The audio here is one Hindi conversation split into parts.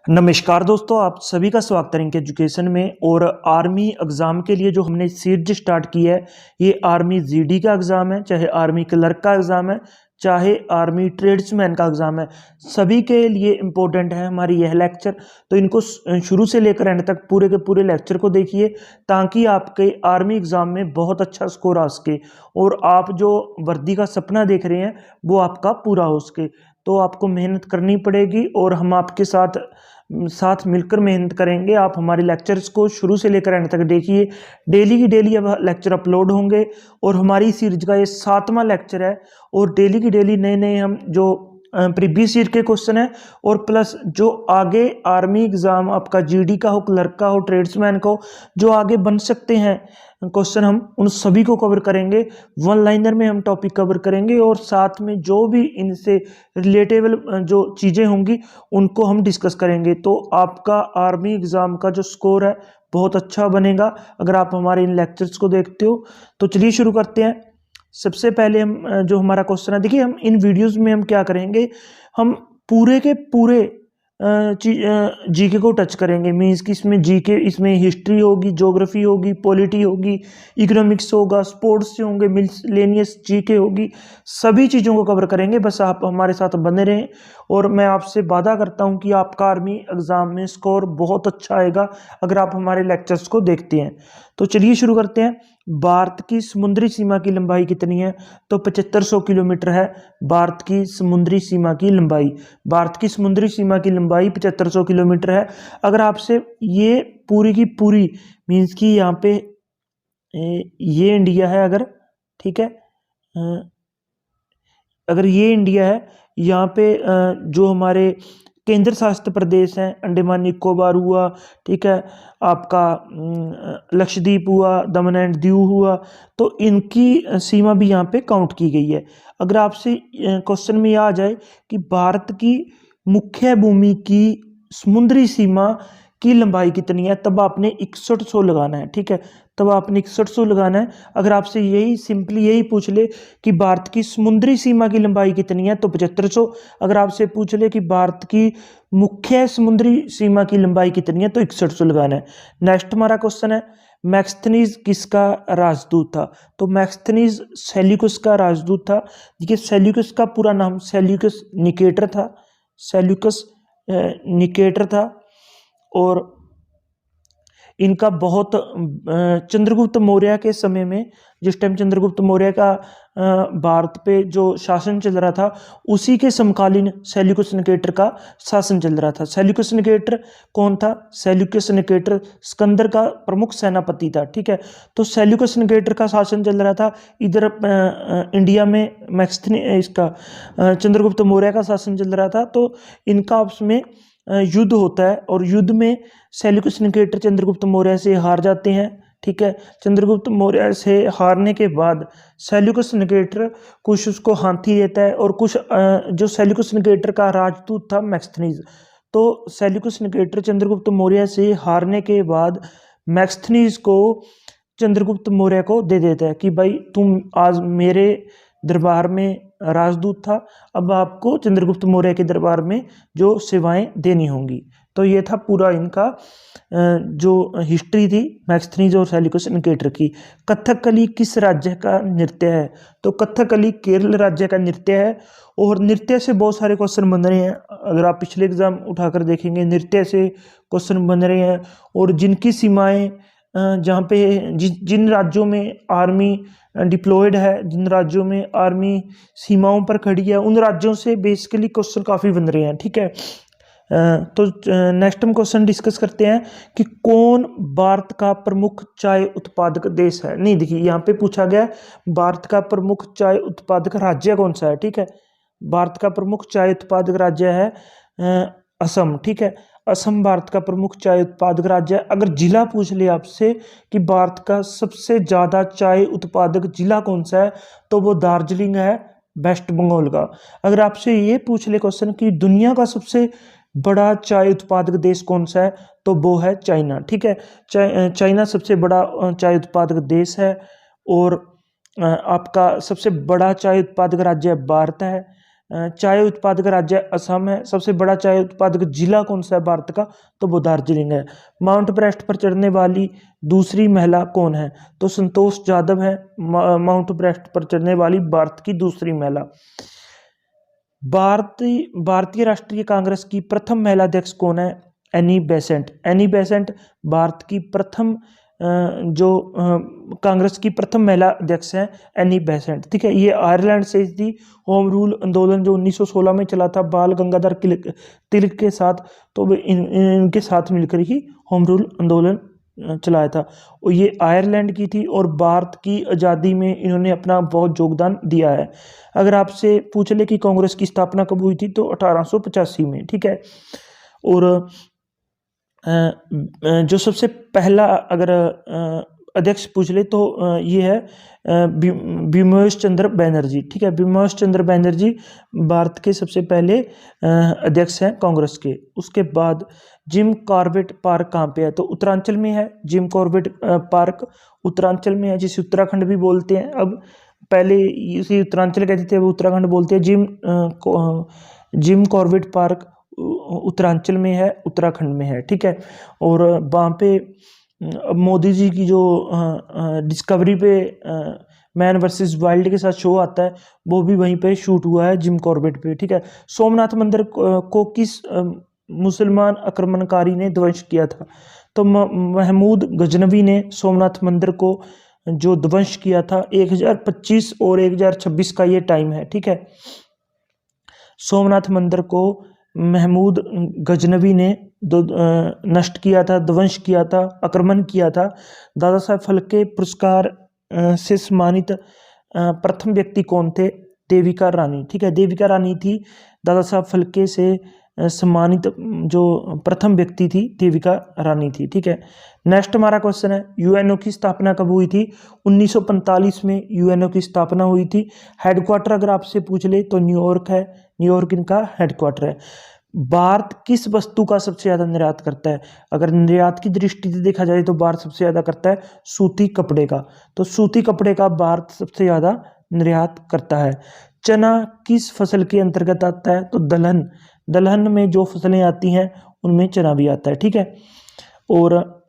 नमस्कार दोस्तों, आप सभी का स्वागत है इनके एजुकेशन में। और आर्मी एग्ज़ाम के लिए जो हमने सीरीज स्टार्ट की है, ये आर्मी जीडी का एग्ज़ाम है, चाहे आर्मी क्लर्क का एग्ज़ाम है, चाहे आर्मी ट्रेड्समैन का एग्ज़ाम है, सभी के लिए इम्पोर्टेंट है हमारी यह लेक्चर। तो इनको शुरू से लेकर एंड तक पूरे के पूरे लेक्चर को देखिए, ताकि आपके आर्मी एग्ज़ाम में बहुत अच्छा स्कोर आ सके और आप जो वर्दी का सपना देख रहे हैं वो आपका पूरा हो सके। तो आपको मेहनत करनी पड़ेगी और हम आपके साथ साथ मिलकर मेहनत करेंगे। आप हमारे लेक्चर्स को शुरू से लेकर एंड तक देखिए। डेली की डेली अब लेक्चर अपलोड होंगे और हमारी सीरीज का ये 7वां लेक्चर है। और डेली की डेली नए नए हम जो प्रीवियस ईयर के क्वेश्चन है और प्लस जो आगे आर्मी एग्जाम आपका जीडी का हो, क्लर्क का हो, ट्रेड्समैन का हो, जो आगे बन सकते हैं क्वेश्चन, हम उन सभी को कवर करेंगे। वन लाइनर में हम टॉपिक कवर करेंगे और साथ में जो भी इनसे रिलेटेबल जो चीज़ें होंगी उनको हम डिस्कस करेंगे। तो आपका आर्मी एग्ज़ाम का जो स्कोर है बहुत अच्छा बनेगा अगर आप हमारे इन लेक्चर्स को देखते हो। तो चलिए शुरू करते हैं। सबसे पहले हम जो हमारा क्वेश्चन है, देखिए हम इन वीडियोस में हम क्या करेंगे, हम पूरे के पूरे जीके को टच करेंगे। मीन्स कि इसमें जीके, इसमें हिस्ट्री होगी, ज्योग्राफी होगी, पॉलिटी होगी, इकोनॉमिक्स होगा, स्पोर्ट्स से होंगे, मिसलेनियस जीके होगी, सभी चीज़ों को कवर करेंगे। बस आप हमारे साथ बने रहें और मैं आपसे वादा करता हूं कि आपका आर्मी एग्ज़ाम में स्कोर बहुत अच्छा आएगा अगर आप हमारे लेक्चर्स को देखते हैं। तो चलिए शुरू करते हैं। भारत की समुद्री सीमा की लंबाई कितनी है? तो 7500 किलोमीटर है भारत की समुद्री सीमा की लंबाई। भारत की समुद्री सीमा की लंबाई 7500 किलोमीटर है। अगर आपसे ये पूरी की पूरी, मीन्स कि यहाँ पे ये इंडिया है, अगर ठीक है, अगर ये इंडिया है, यहाँ पे जो हमारे केंद्र शासित प्रदेश हैं, अंडमान निकोबार हुआ, ठीक है, आपका लक्षद्वीप हुआ, दमन एंड दीव हुआ, तो इनकी सीमा भी यहाँ पे काउंट की गई है। अगर आपसे क्वेश्चन में यह आ जाए कि भारत की मुख्य भूमि की समुद्री सीमा की लंबाई कितनी है, तब आपने 6100 लगाना है। ठीक है, तब आपने 6100 लगाना है। अगर आपसे यही सिंपली यही पूछ ले कि भारत की समुद्री सीमा की लंबाई कितनी है, तो 7500। अगर आपसे पूछ ले कि भारत की मुख्य समुद्री सीमा की लंबाई कितनी है, तो 6100 लगाना है। नेक्स्ट हमारा क्वेश्चन है, मैक्सथनीज किसका राजदूत था? तो मैक्सथनीज सेल्यूकस का राजदूत था। देखिए सेल्यूकस का पूरा नाम सेल्यूकस निकेटर था, सेल्यूकस निकेटर था। और इनका बहुत चंद्रगुप्त मौर्य के समय में, जिस टाइम चंद्रगुप्त मौर्य का भारत पे जो शासन चल रहा था, उसी के समकालीन सेल्यूकस निकेटर का शासन चल रहा था। सेल्यूकस निकेटर कौन था? सेल्यूकस निकेटर सिकंदर का प्रमुख सेनापति था। ठीक है, तो सेल्यूकस निकेटर का शासन चल रहा था। इधर इंडिया में इसका चंद्रगुप्त मौर्य का शासन चल रहा था। तो इनका आपस में युद्ध होता है और युद्ध में सेल्यूकस निकेटर चंद्रगुप्त मौर्य से हार जाते हैं। ठीक है, चंद्रगुप्त मौर्य से हारने के बाद सेल्यूकस निकेटर कुछ उसको हाथी देता है और कुछ जो सेल्यूकस निकेटर का राजदूत था मैक्सथनीज, तो सेल्यूकस निकेटर चंद्रगुप्त मौर्य से हारने के बाद मैक्सथनीज को चंद्रगुप्त मौर्य को दे देता है कि भाई तुम आज मेरे दरबार में राजदूत था, अब आपको चंद्रगुप्त मौर्य के दरबार में जो सेवाएं देनी होंगी। तो ये था पूरा इनका जो हिस्ट्री थी मैक्सथनीज और सेल्यूकस निकेटर की। कथकली किस राज्य का नृत्य है? तो कथकली केरल राज्य का नृत्य है। और नृत्य से बहुत सारे क्वेश्चन बन रहे हैं। अगर आप पिछले एग्जाम उठाकर देखेंगे, नृत्य से क्वेश्चन बन रहे हैं। और जिनकी सीमाएं जहाँ पे जिन राज्यों में आर्मी डिप्लॉयड है, जिन राज्यों में आर्मी सीमाओं पर खड़ी है, उन राज्यों से बेसिकली क्वेश्चन काफ़ी बन रहे हैं। ठीक है, तो नेक्स्ट हम क्वेश्चन डिस्कस करते हैं कि कौन भारत का प्रमुख चाय उत्पादक देश है। नहीं, देखिए यहाँ पे पूछा गया भारत का प्रमुख चाय उत्पादक राज्य कौन सा है। ठीक है, भारत का प्रमुख चाय उत्पादक राज्य है असम। ठीक है, असम भारत का प्रमुख चाय उत्पादक राज्य है। अगर जिला पूछ ले आपसे कि भारत का सबसे ज़्यादा चाय उत्पादक जिला कौन सा है, तो वो दार्जिलिंग है, वेस्ट बंगाल का। अगर आपसे ये पूछ ले क्वेश्चन कि दुनिया का सबसे बड़ा चाय उत्पादक देश कौन सा है, तो वो है चाइना। ठीक है, चाइना सबसे बड़ा चाय उत्पादक देश है। और आपका सबसे बड़ा चाय उत्पादक राज्य भारत है। चाय उत्पादक राज्य असम है। सबसे बड़ा चाय उत्पादक जिला कौन सा है भारत का? तो वो दार्जिलिंग है। माउंट एवरेस्ट पर चढ़ने वाली दूसरी महिला कौन है? तो संतोष जाधव है माउंट एवरेस्ट पर चढ़ने वाली भारत की दूसरी महिला। भारतीय राष्ट्रीय कांग्रेस की प्रथम महिला अध्यक्ष कौन है? Annie Besant. Annie Besant Bharat की प्रथम कांग्रेस की प्रथम महिला अध्यक्ष हैं एनी बेसेंट, ठीक है। ये आयरलैंड से थी। होम रूल आंदोलन जो 1916 में चला था बाल गंगाधर तिलक के साथ, तो वे इनके साथ मिलकर ही होम रूल आंदोलन चलाया था। और ये आयरलैंड की थी और भारत की आज़ादी में इन्होंने अपना बहुत योगदान दिया है। अगर आपसे पूछ ले कि कांग्रेस की स्थापना कब हुई थी, तो 1885 में, ठीक है। और जो सबसे पहला अगर अध्यक्ष पूछ ले तो ये है बिमोश चंद्र बैनर्जी, ठीक है। बिमोश चंद्र बैनर्जी भारत के सबसे पहले अध्यक्ष हैं कांग्रेस के। उसके बाद जिम कॉर्बेट पार्क कहाँ पे है? तो उत्तरांचल में है। जिम कॉर्बेट पार्क उत्तरांचल में है, जिसे उत्तराखंड भी बोलते हैं। अब पहले इसे उत्तरांचल कहते थे, अब उत्तराखंड बोलते हैं। जिम कॉर्बेट पार्क उत्तरांचल में है, उत्तराखंड में है, ठीक है। और वहाँ पे मोदी जी की जो डिस्कवरी पे मैन वर्सेस वाइल्ड के साथ शो आता है, वो भी वहीं पे शूट हुआ है, जिम कॉर्बेट पे, ठीक है। सोमनाथ मंदिर को किस मुसलमान आक्रमणकारी ने ध्वंस किया था? तो महमूद गजनवी ने सोमनाथ मंदिर को जो ध्वंस किया था 1025 और 1026 का ये टाइम है, ठीक है। सोमनाथ मंदिर को महमूद गजनवी ने नष्ट किया था, ध्वंस किया था, आक्रमण किया था। दादा साहब फाल्के पुरस्कार से सम्मानित प्रथम व्यक्ति कौन थे? देविका रानी, ठीक है। देविका रानी थी दादा साहब फाल्के से सम्मानित जो प्रथम व्यक्ति थी, देविका रानी थी, ठीक है। नेक्स्ट हमारा क्वेश्चन है, यूएनओ की स्थापना कब हुई थी? 1945 में यूएनओ की स्थापना हुई थी। हेडक्वार्टर अगर आपसे पूछ ले तो न्यूयॉर्क है, न्यूयॉर्क इनका हेडक्वार्टर है। भारत किस वस्तु का सबसे ज्यादा निर्यात करता है? अगर निर्यात की दृष्टि से देखा जाए तो भारत सबसे ज्यादा करता है सूती कपड़े का। तो सूती कपड़े का भारत सबसे ज्यादा निर्यात करता है। चना किस फसल के अंतर्गत आता है? तो दलहन। दलहन में जो फसलें आती हैं उनमें चना भी आता है, ठीक है। और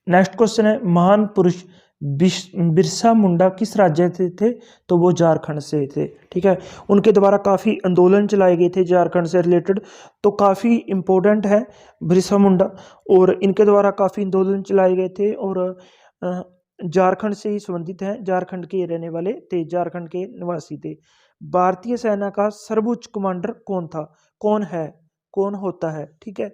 नेक्स्ट क्वेश्चन है, महान पुरुष बिरसा मुंडा किस राज्य से थे? तो वो झारखंड से थे, ठीक है। उनके द्वारा काफ़ी आंदोलन चलाए गए थे झारखंड से रिलेटेड, तो काफ़ी इम्पोर्टेंट है बिरसा मुंडा। और इनके द्वारा काफ़ी आंदोलन चलाए गए थे और झारखंड से ही संबंधित हैं, झारखंड के रहने वाले थे, झारखंड के निवासी थे। भारतीय सेना का सर्वोच्च कमांडर कौन था? कौन है, कौन होता है, ठीक है।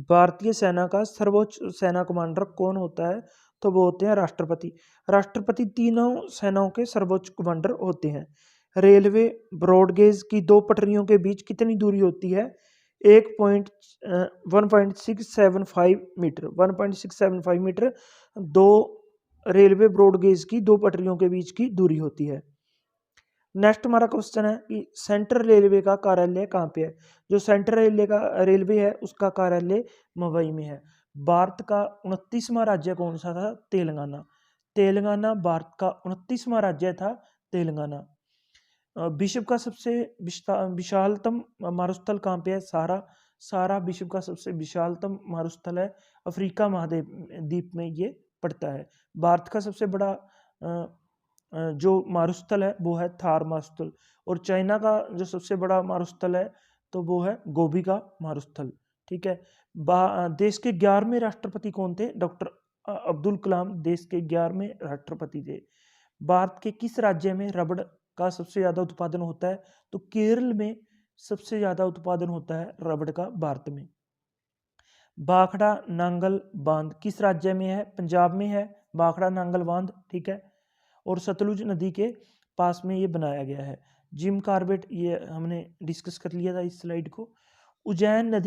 भारतीय सेना का सर्वोच्च सेना कमांडर कौन होता है? तो वो होते हैं राष्ट्रपति। राष्ट्रपति तीनों सेनाओं के सर्वोच्च कमांडर होते हैं। रेलवे ब्रॉडगेज की दो पटरियों के बीच कितनी दूरी होती है? 1.675 मीटर, 1.675 मीटर दो रेलवे ब्रॉडगेज की दो पटरियों के बीच की दूरी होती है। नेक्स्ट हमारा क्वेश्चन है कि सेंट्रल रेलवे का कार्यालय कहाँ पे है? जो सेंट्रल रेलवे है उसका कार्यालय मुंबई में है। भारत का 29वां राज्य कौन सा था? तेलंगाना। तेलंगाना भारत का 29वां राज्य था, तेलंगाना। विश्व का सबसे विशालतम मारुस्थल कहाँ पे है? सहारा। सहारा विश्व का सबसे विशालतम मारुस्थल है, अफ्रीका महाद्वीप द्वीप में ये पड़ता है। भारत का सबसे बड़ा जो मारुस्थल है वो है थार मारुस्थल। और चाइना का जो सबसे बड़ा मारुस्थल है तो वो है गोबी का मारुस्थल, ठीक है। देश के 11वें राष्ट्रपति कौन थे? डॉक्टर अब्दुल कलाम देश के 11वें राष्ट्रपति थे। भारत के किस राज्य में रबड़ का सबसे ज्यादा उत्पादन होता है? तो केरल में सबसे ज्यादा उत्पादन होता है रबड़ का भारत में। भाखड़ा नांगल बांध किस राज्य में है? पंजाब में है भाखड़ा नांगल बांध, ठीक है। और सतलुज नदी के पास में ये बनाया गया है। जिम कॉर्बेट ये हमने डिस्कस कर लिया था इस स्लाइड को। उज्जैन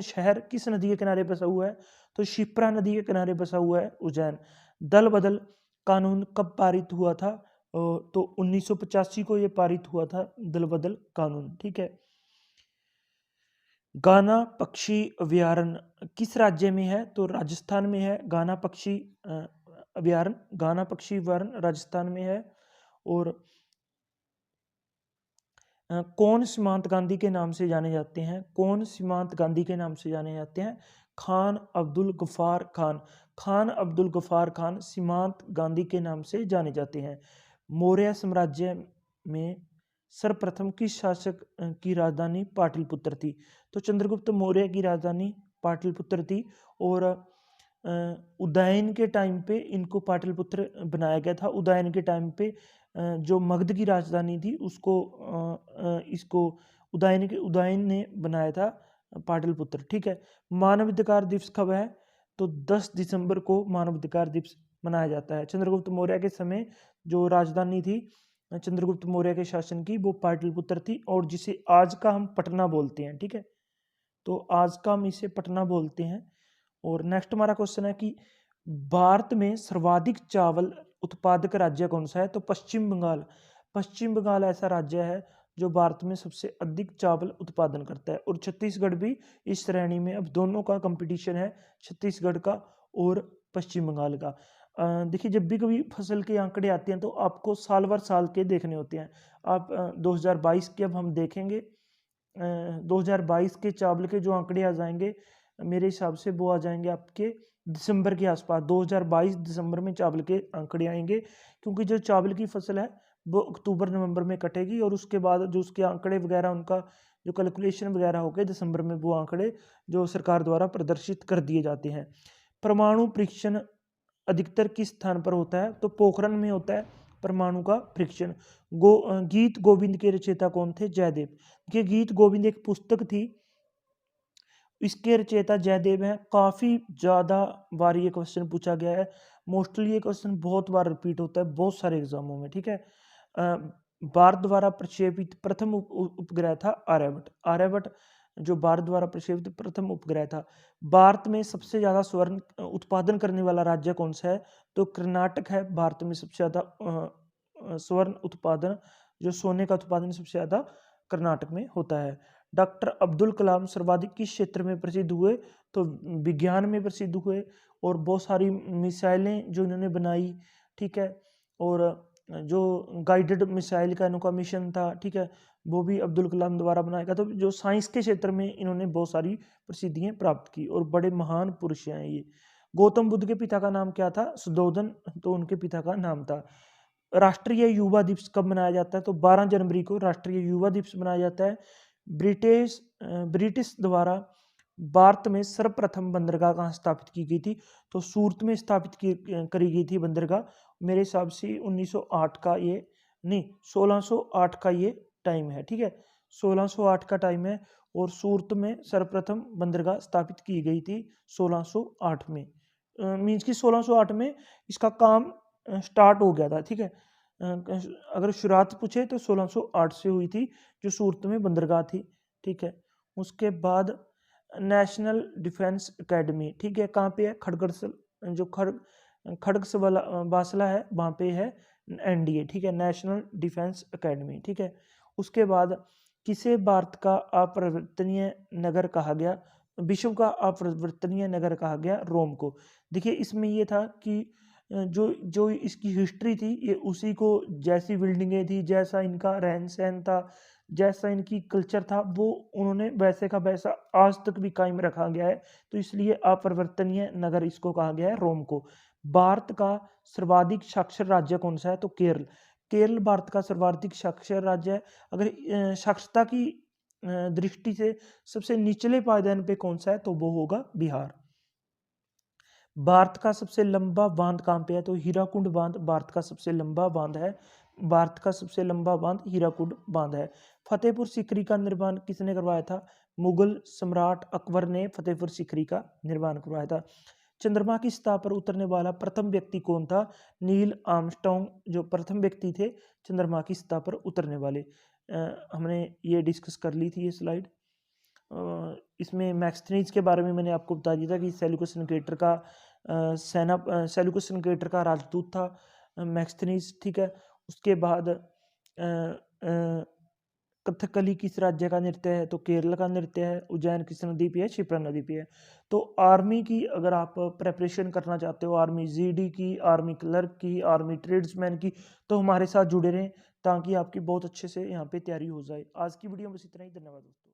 शहर किस नदी के किनारे बसा हुआ है? तो शिप्रा नदी के किनारे बसा हुआ है उज्जैन। दल बदल कानून कब पारित हुआ था? तो 1985 को ये पारित हुआ था दल बदल कानून, ठीक है। गाना पक्षी अभयारण्य किस राज्य में है? तो राजस्थान में है। गाना पक्षी अभयारण्य, गाना पक्षी अभयारण्य राजस्थान में है। और कौन सीमांत गांधी के नाम से जाने जाते हैं? कौन सीमांत गांधी के नाम से जाने जाते हैं? खान अब्दुल गफ्फार खान। खान अब्दुल गफ्फार खान सीमांत गांधी के नाम से जाने जाते हैं। मौर्य साम्राज्य में सर्वप्रथम किस शासक की राजधानी पाटलिपुत्र थी? तो चंद्रगुप्त मौर्य की राजधानी पाटलिपुत्र थी। और उदयन के टाइम पे इनको पाटलिपुत्र बनाया गया था। उदयन के टाइम पे जो मगध की राजधानी थी उसको इसको उदयन ने बनाया था पाटलिपुत्र। ठीक है। मानवाधिकार दिवस कब है? तो 10 दिसंबर को मानवाधिकार दिवस मनाया जाता है। चंद्रगुप्त मौर्य के समय जो राजधानी थी चंद्रगुप्त मौर्य के शासन की वो पाटलिपुत्र थी, और जिसे आज का हम पटना बोलते हैं। ठीक है, तो आज का हम इसे पटना बोलते हैं। और नेक्स्ट हमारा क्वेश्चन है कि भारत में सर्वाधिक चावल उत्पादक राज्य कौन सा है? तो पश्चिम बंगाल। पश्चिम बंगाल ऐसा राज्य है जो भारत में सबसे अधिक चावल उत्पादन करता है। और छत्तीसगढ़ भी इस श्रेणी में, अब दोनों का कंपटीशन है, छत्तीसगढ़ का और पश्चिम बंगाल का। देखिए, जब भी कभी फसल के आंकड़े आते हैं तो आपको साल भर साल के देखने होते हैं। आप 2022 के अब हम देखेंगे, 2022 के चावल के जो आंकड़े आ जाएंगे मेरे हिसाब से वो आ जाएंगे आपके दिसंबर के आसपास। 2022 दिसंबर में चावल के आंकड़े आएंगे, क्योंकि जो चावल की फसल है वो अक्टूबर नवंबर में कटेगी, और उसके बाद जो उसके आंकड़े वगैरह, उनका जो कैलकुलेशन वगैरह होके दिसंबर में वो आंकड़े जो सरकार द्वारा प्रदर्शित कर दिए जाते हैं। परमाणु परीक्षण अधिकतर किस स्थान पर होता है? तो पोखरण में होता है परमाणु का परीक्षण। गीत गोविंद के रचयिता कौन थे? जयदेव। देखिए, गीत गोविंद एक पुस्तक थी, इसके रचयिता जयदेव हैं। काफी ज्यादा बार ये क्वेश्चन पूछा गया है, मोस्टली ये क्वेश्चन बहुत बार रिपीट होता है बहुत सारे एग्जामों में। ठीक है। भारत द्वारा प्रक्षेपित प्रथम उपग्रह था आर्यभट्ट। आर्यभट्ट जो भारत द्वारा प्रक्षेपित प्रथम उपग्रह था। भारत में सबसे ज्यादा स्वर्ण उत्पादन करने वाला राज्य कौन सा है? तो कर्नाटक है। भारत में सबसे ज्यादा स्वर्ण उत्पादन, जो सोने का उत्पादन सबसे ज्यादा कर्नाटक में होता है। डॉक्टर अब्दुल कलाम सर्वाधिक किस क्षेत्र में प्रसिद्ध हुए? तो विज्ञान में प्रसिद्ध हुए, और बहुत सारी मिसाइलें जो इन्होंने बनाई। ठीक है। और जो गाइडेड मिसाइल का इनका मिशन था, ठीक है, वो भी अब्दुल कलाम द्वारा बनाया गया। तो जो साइंस के क्षेत्र में इन्होंने बहुत सारी प्रसिद्धियां प्राप्त की, और बड़े महान पुरुष हैं ये। गौतम बुद्ध के पिता का नाम क्या था? सुद्धोधन, तो उनके पिता का नाम था। राष्ट्रीय युवा दिवस कब मनाया जाता है? तो 12 जनवरी को राष्ट्रीय युवा दिवस मनाया जाता है। ब्रिटिश द्वारा भारत में सर्वप्रथम बंदरगाह कहाँ स्थापित की गई थी? तो सूरत में स्थापित करी गई थी बंदरगाह। मेरे हिसाब से 1908 का ये, नहीं, 1608 का ये टाइम है। ठीक है, 1608 का टाइम है, और सूरत में सर्वप्रथम बंदरगाह स्थापित की गई थी 1608 में। मीन्स कि 1608 में इसका काम स्टार्ट हो गया था। ठीक है। अगर शुरुआत पूछे तो 1608 से हुई थी, जो सूरत में बंदरगाह थी। ठीक है। उसके बाद नेशनल डिफेंस एकेडमी, ठीक है, कहाँ पे है? खड़गसर, जो खड़गसवाला बासला है, वहाँ पे है एनडीए। ठीक है, नेशनल डिफेंस एकेडमी। ठीक है। उसके बाद किसे भारत का अपरिवर्तनीय नगर कहा गया? विश्व का अपरिवर्तनीय नगर कहा गया रोम को। देखिए, इसमें ये था कि जो जो इसकी हिस्ट्री थी, ये उसी को, जैसी बिल्डिंगें थी, जैसा इनका रहन सहन था, जैसा इनकी कल्चर था, वो उन्होंने वैसे का वैसा आज तक भी कायम रखा गया है। तो इसलिए अपरिवर्तनीय नगर इसको कहा गया है, रोम को। भारत का सर्वाधिक साक्षर राज्य कौन सा है? तो केरल। केरल भारत का सर्वाधिक साक्षर राज्य है। अगर साक्षरता की दृष्टि से सबसे निचले पायदान पे कौन सा है? तो वो होगा बिहार। भारत का सबसे लंबा बांध कहाँ पे है? तो हीराकुंड बांध भारत का सबसे लंबा बांध है। भारत का सबसे लंबा बांध हीराकुंड बांध है। फतेहपुर सीकरी का निर्माण किसने करवाया था? मुगल सम्राट अकबर ने फतेहपुर सीकरी का निर्माण करवाया था। चंद्रमा की सतह पर उतरने वाला प्रथम व्यक्ति कौन था? नील आर्मस्ट्रांग जो प्रथम व्यक्ति थे चंद्रमा की सतह पर उतरने वाले। हमने ये डिस्कस कर ली थी ये स्लाइड। इसमें मैक्सथनीज के बारे में मैंने आपको बता दिया था कि सेल्यूकस निकेटर का सेल्यूकस निकेटर का राजदूत था मैक्सथनीज। ठीक है। उसके बाद कथकली किस राज्य का नृत्य है? तो केरल का नृत्य है। उज्जैन किस नदी पे है? क्षिप्रा नदी पे है। तो आर्मी की अगर आप प्रेपरेशन करना चाहते हो, आर्मी जीडी की, आर्मी क्लर्क की, आर्मी ट्रेड्समैन की, तो हमारे साथ जुड़े रहें, ताकि आपकी बहुत अच्छे से यहाँ पे तैयारी हो जाए। आज की वीडियो में बस इतना ही। धन्यवाद दोस्तों।